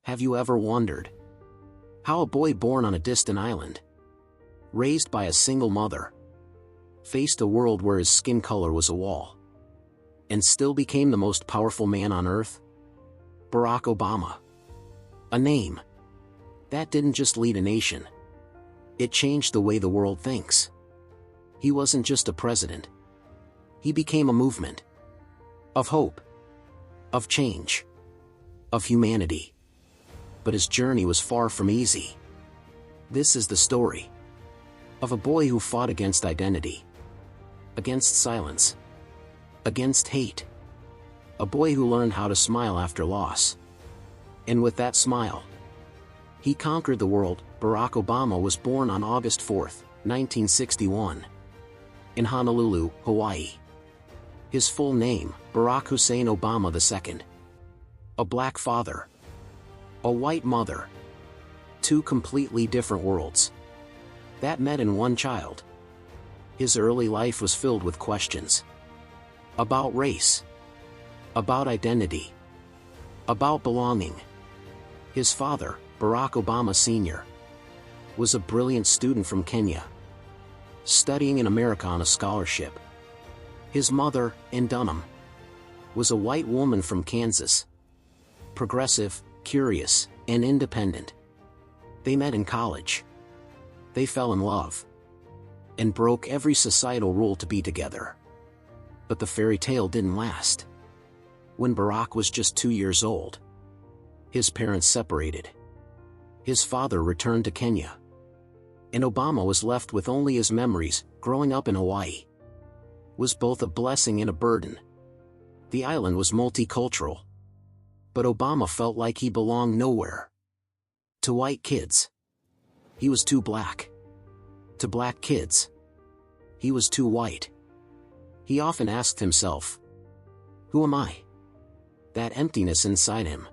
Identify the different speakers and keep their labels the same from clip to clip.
Speaker 1: Have you ever wondered how a boy born on a distant island, raised by a single mother, faced a world where his skin color was a wall, and still became the most powerful man on earth? Barack Obama. A name that didn't just lead a nation. It changed the way the world thinks. He wasn't just a president. He became a movement of hope, of change, of humanity. But his journey was far from easy. This is the story of a boy who fought against identity, against silence, against hate. A boy who learned how to smile after loss. And with that smile, he conquered the world. Barack Obama was born on August 4, 1961, in Honolulu, Hawaii. His full name, Barack Hussein Obama II. A black father, a white mother. Two completely different worlds that met in one child. His early life was filled with questions about race, about identity, about belonging. His father, Barack Obama Sr., was a brilliant student from Kenya, studying in America on a scholarship. His mother, in Dunham, was a white woman from Kansas, progressive, curious, and independent. They met in college. They fell in love and broke every societal rule to be together. But the fairy tale didn't last. When Barack was just 2 years old, his parents separated. His father returned to Kenya, and Obama was left with only his memories. Growing up in Hawaii was both a blessing and a burden. The island was multicultural, but Obama felt like he belonged nowhere. To white kids, he was too black. To black kids, he was too white. He often asked himself, "Who am I?" That emptiness inside him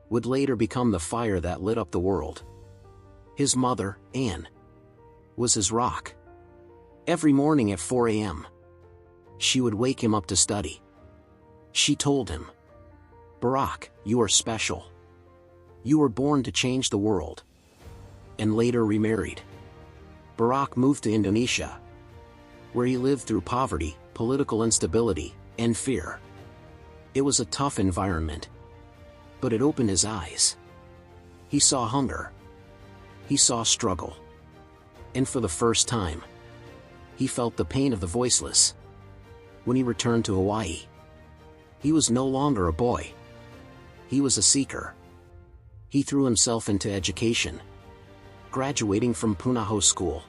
Speaker 1: would later become the fire that lit up the world. His mother, Anne, was his rock. Every morning at 4 a.m., she would wake him up to study. She told him, "Barack, you are special. You were born to change the world." And later remarried. Barack moved to Indonesia, where he lived through poverty, political instability, and fear. It was a tough environment, but it opened his eyes. He saw hunger. He saw struggle. And for the first time, he felt the pain of the voiceless. When he returned to Hawaii, he was no longer a boy. He was a seeker. He threw himself into education, graduating from Punahou School,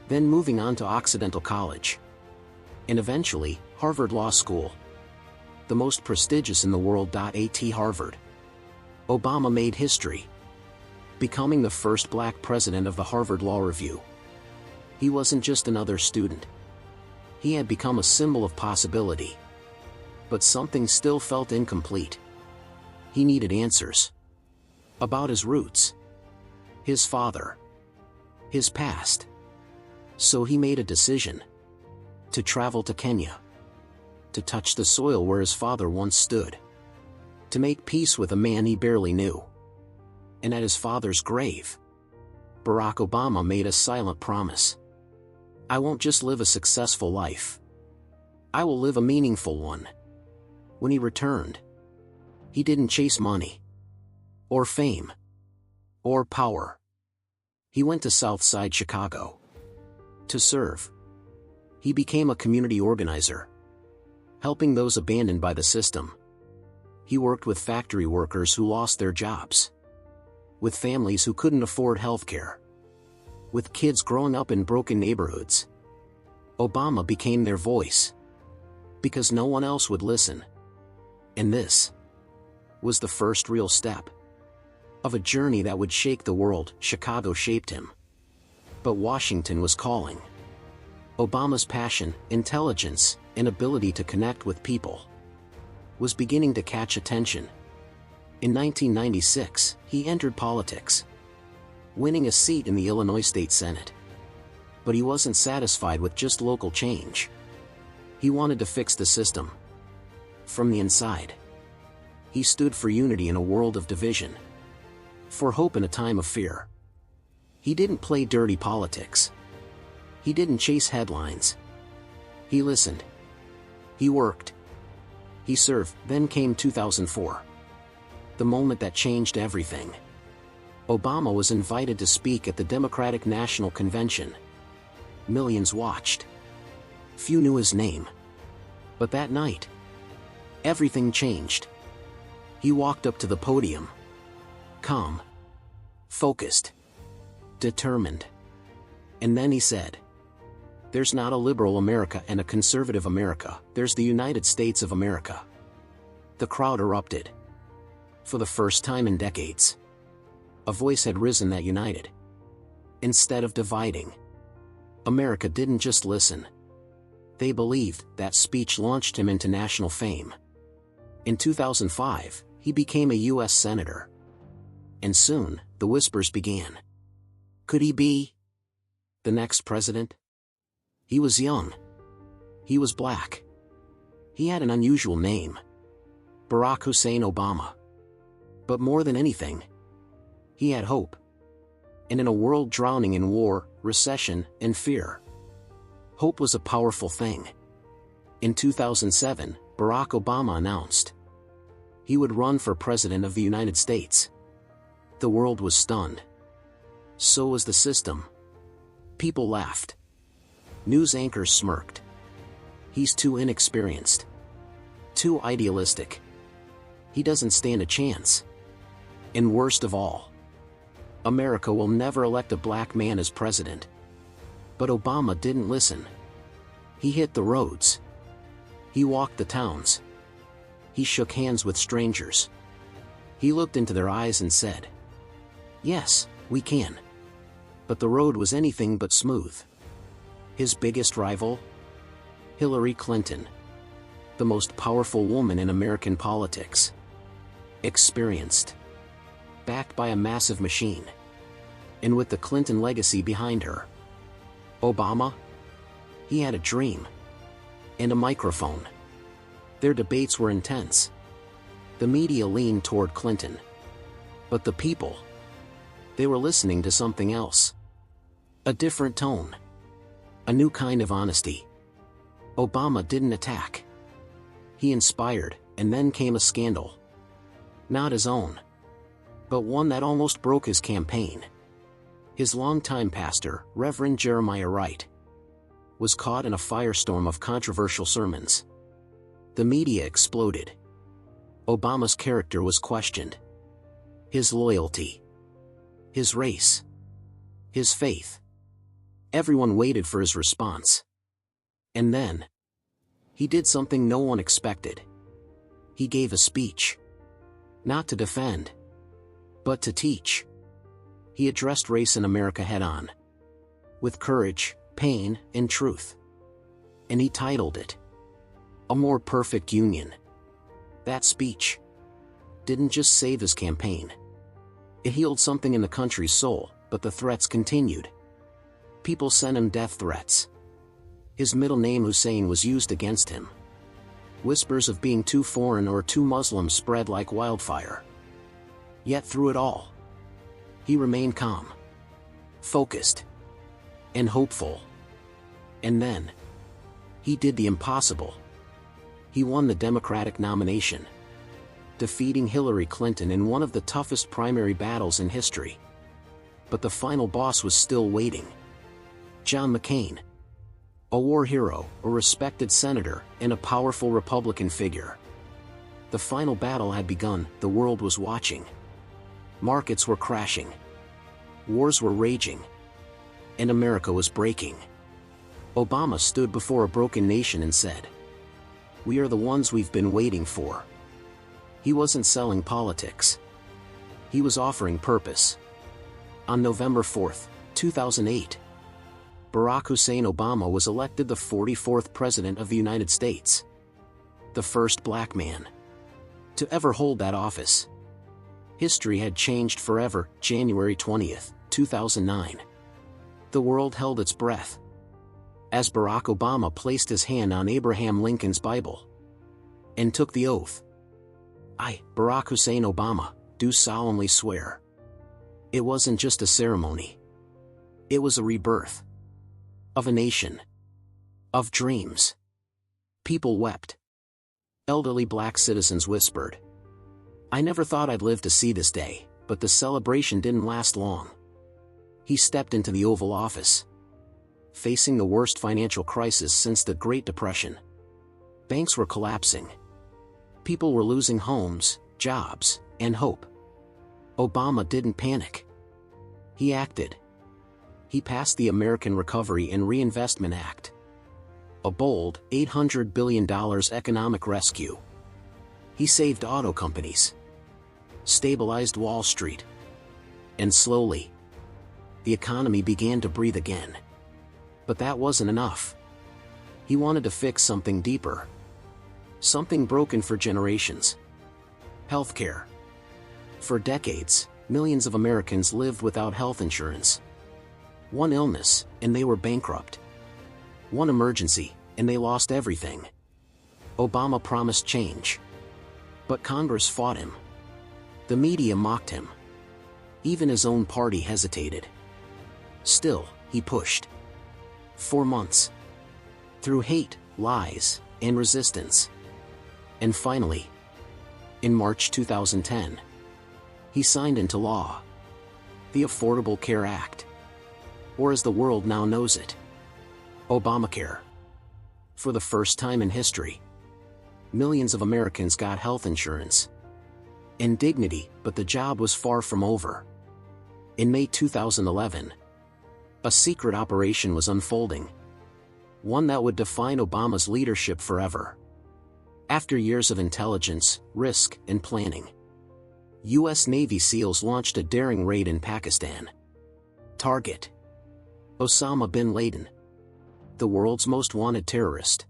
Speaker 1: then moving on to Occidental College, and eventually Harvard Law School, the most prestigious in the world. At Harvard, Obama made history, becoming the first black president of the Harvard Law Review. He wasn't just another student. He had become a symbol of possibility. But something still felt incomplete. He needed answers about his roots, his father, his past. So he made a decision to travel to Kenya, to touch the soil where his father once stood, to make peace with a man he barely knew. And at his father's grave, Barack Obama made a silent promise. "I won't just live a successful life. I will live a meaningful one." When he returned, he didn't chase money, or fame, or power. He went to Southside Chicago to serve. He became a community organizer, helping those abandoned by the system. He worked with factory workers who lost their jobs, with families who couldn't afford healthcare, with kids growing up in broken neighborhoods. Obama became their voice, because no one else would listen. And this was the first real step of a journey that would shake the world. Chicago shaped him, but Washington was calling. Obama's passion, intelligence, and ability to connect with people was beginning to catch attention. In 1996, he entered politics, winning a seat in the Illinois State Senate. But he wasn't satisfied with just local change. He wanted to fix the system from the inside. He stood for unity in a world of division. For hope in a time of fear. He didn't play dirty politics. He didn't chase headlines. He listened. He worked. He served. Then came 2004. The moment that changed everything. Obama was invited to speak at the Democratic National Convention. Millions watched. Few knew his name. But that night, everything changed. He walked up to the podium. Calm. Focused. Determined. And then he said, "There's not a liberal America and a conservative America, there's the United States of America." The crowd erupted. For the first time in decades, a voice had risen that united. Instead of dividing. America didn't just listen. They believed. That speech launched him into national fame. In 2005, he became a U.S. Senator. And soon, the whispers began. Could he be the next president? He was young. He was black. He had an unusual name. Barack Hussein Obama. But more than anything, he had hope. And in a world drowning in war, recession, and fear, hope was a powerful thing. In 2007, Barack Obama announced he would run for President of the United States. The world was stunned. So was the system. People laughed. News anchors smirked. He's too inexperienced. Too idealistic. He doesn't stand a chance. And worst of all, America will never elect a black man as president. But Obama didn't listen. He hit the roads. He walked the towns. He shook hands with strangers. He looked into their eyes and said, "Yes, we can." But the road was anything but smooth. His biggest rival? Hillary Clinton. The most powerful woman in American politics. Experienced. Backed by a massive machine. And with the Clinton legacy behind her. Obama? He had a dream. And a microphone. Their debates were intense. The media leaned toward Clinton. But the people, they were listening to something else. A different tone. A new kind of honesty. Obama didn't attack. He inspired, and then came a scandal. Not his own, but one that almost broke his campaign. His longtime pastor, Reverend Jeremiah Wright, was caught in a firestorm of controversial sermons. The media exploded. Obama's character was questioned. His loyalty. His race. His faith. Everyone waited for his response. And then, he did something no one expected. He gave a speech. Not to defend, but to teach. He addressed race in America head-on. With courage, pain, and truth. And he titled it, "A More Perfect Union." That speech didn't just save his campaign. It healed something in the country's soul, but the threats continued. People sent him death threats. His middle name Hussein was used against him. Whispers of being too foreign or too Muslim spread like wildfire. Yet through it all, he remained calm, focused, and hopeful. And then, he did the impossible. He won the Democratic nomination, defeating Hillary Clinton in one of the toughest primary battles in history. But the final boss was still waiting. John McCain. A war hero, a respected senator, and a powerful Republican figure. The final battle had begun. The world was watching. Markets were crashing. Wars were raging. And America was breaking. Obama stood before a broken nation and said, "We are the ones we've been waiting for." He wasn't selling politics. He was offering purpose. On November 4, 2008, Barack Hussein Obama was elected the 44th President of the United States. The first black man to ever hold that office. History had changed forever. January 20, 2009. The world held its breath as Barack Obama placed his hand on Abraham Lincoln's Bible and took the oath. "I, Barack Hussein Obama, do solemnly swear It wasn't just a ceremony. It was a rebirth. Of a nation. Of dreams. People wept. Elderly black citizens whispered. I never thought I'd live to see this day, but the celebration didn't last long. He stepped into the Oval Office. Facing the worst financial crisis since the Great Depression. Banks were collapsing. People were losing homes, jobs, and hope. Obama didn't panic. He acted. He passed the American Recovery and Reinvestment Act. A bold, $800 billion economic rescue. He saved auto companies. Stabilized Wall Street. And slowly, the economy began to breathe again. But that wasn't enough. He wanted to fix something deeper. Something broken for generations. Healthcare. For decades, millions of Americans lived without health insurance. One illness, and they were bankrupt. One emergency, and they lost everything. Obama promised change. But Congress fought him. The media mocked him. Even his own party hesitated. Still, he pushed. 4 months. Through hate, lies, and resistance. And finally, in March 2010, he signed into law the Affordable Care Act, or as the world now knows it, Obamacare. For the first time in history, millions of Americans got health insurance and dignity, but the job was far from over. In May 2011, a secret operation was unfolding, one that would define Obama's leadership forever. After years of intelligence, risk, and planning, U.S. Navy SEALs launched a daring raid in Pakistan. Target: Osama bin Laden, the world's most wanted terrorist.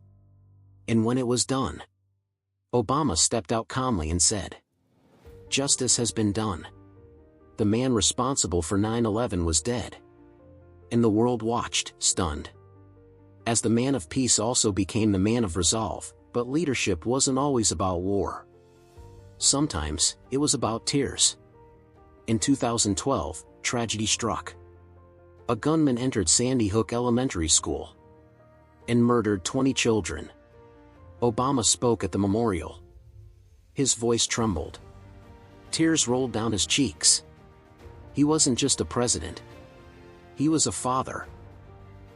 Speaker 1: And when it was done, Obama stepped out calmly and said, "Justice has been done. The man responsible for 9/11 was dead." And the world watched, stunned. As the man of peace also became the man of resolve, but leadership wasn't always about war. Sometimes, it was about tears. In 2012, tragedy struck. A gunman entered Sandy Hook Elementary School and murdered 20 children. Obama spoke at the memorial. His voice trembled. Tears rolled down his cheeks. He wasn't just a president. He was a father.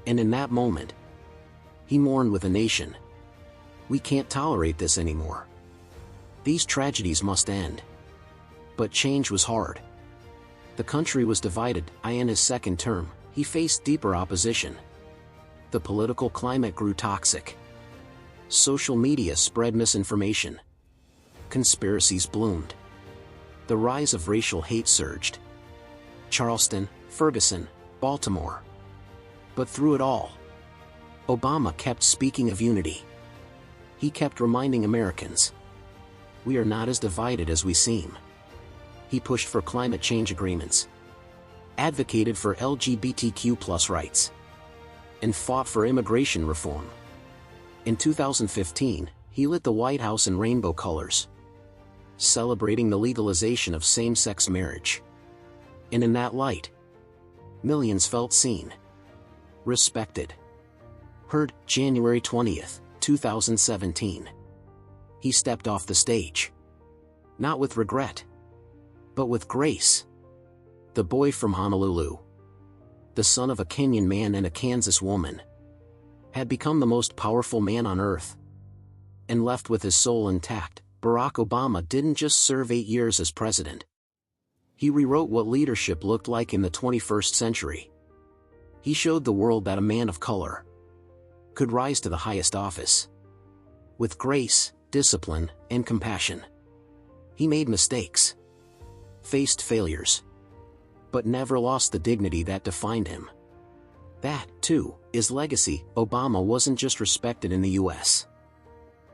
Speaker 1: And in that moment, he mourned with a nation. We can't tolerate this anymore. These tragedies must end. But change was hard. The country was divided. In his second term, he faced deeper opposition. The political climate grew toxic. Social media spread misinformation. Conspiracies bloomed. The rise of racial hate surged. Charleston, Ferguson, Baltimore. But through it all, Obama kept speaking of unity. He kept reminding Americans, we are not as divided as we seem. He pushed for climate change agreements, advocated for LGBTQ+ rights, and fought for immigration reform. In 2015, he lit the White House in rainbow colors, celebrating the legalization of same-sex marriage. And in that light, millions felt seen, respected. Heard, January 20th, 2017. He stepped off the stage. Not with regret, but with grace. The boy from Honolulu, the son of a Kenyan man and a Kansas woman, had become the most powerful man on earth. And left with his soul intact, Barack Obama didn't just serve 8 years as president. He rewrote what leadership looked like in the 21st century. He showed the world that a man of color could rise to the highest office. With grace, discipline, and compassion. He made mistakes, faced failures, but never lost the dignity that defined him. That, too, is legacy. Obama wasn't just respected in the U.S.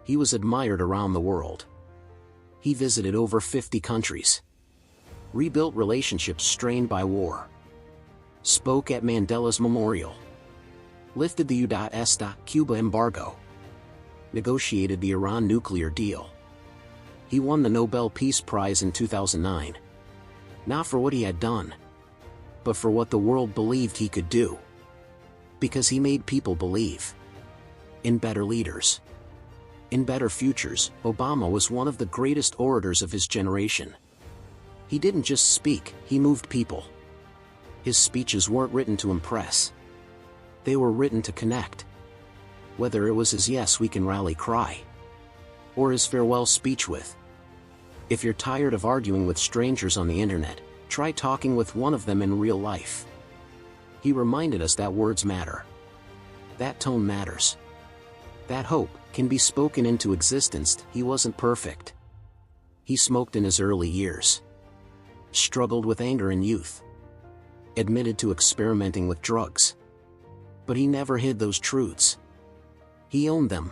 Speaker 1: He was admired around the world. He visited over 50 countries, rebuilt relationships strained by war, spoke at Mandela's memorial, lifted the U.S. Cuba embargo, negotiated the Iran nuclear deal. He won the Nobel Peace Prize in 2009. Not for what he had done, but for what the world believed he could do. Because he made people believe in better leaders, in better futures. Obama was one of the greatest orators of his generation. He didn't just speak, he moved people. His speeches weren't written to impress. They were written to connect. Whether it was his "Yes, we can rally" cry, or his farewell speech with, "If you're tired of arguing with strangers on the internet, try talking with one of them in real life." He reminded us that words matter. That tone matters. That hope can be spoken into existence. He wasn't perfect. He smoked in his early years, struggled with anger in youth, admitted to experimenting with drugs. But he never hid those truths. He owned them.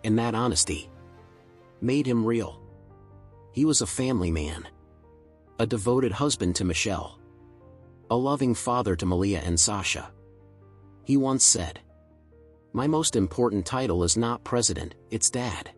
Speaker 1: And that honesty made him real. He was a family man, a devoted husband to Michelle, a loving father to Malia and Sasha. He once said, "My most important title is not president, it's dad."